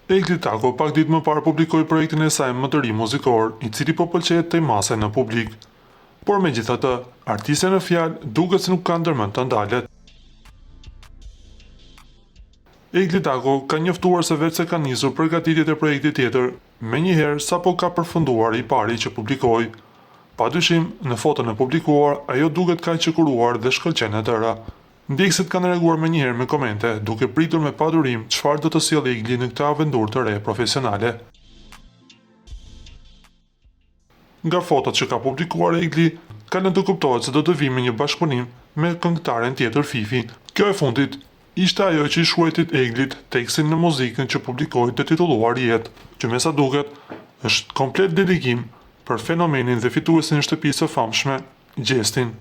Egli Tako pak ditë më parë publikoi projektin e saj më të ri muzikor, i cili po pëlqejet tej mase në publik. Por megjithatë, artistja në fjalë duket se nuk ka ndërmend të ndalet. Egli Tako ka njoftuar se vetë se ka nisur përgatitjet e projektit tjetër, menjëherë sapo ka përfunduar i pari që publikoi. Padyshim, në foton e publikuar, ajo duket kaq e kuruar dhe shkëlqen e tëra. Ndjekësit kanë reaguar menjëherë me komente, duke pritur me padurim çfarë do të sjellë Egli në këtë aventurë të re profesionale. Nga fotot që ka publikuar Egli, ka lënë të kuptohet se do të vijë me një bashkëpunim me këngëtaren tjetër Fifi. Kjo e fundit ishte ajo që i shkruajtit Eglit tekstin në muzikën që publikoi të titulluar Jetë, që me sa duket është komplet dedikim për fenomenin dhe fituesin e shtëpisë së famshme, Gjestin.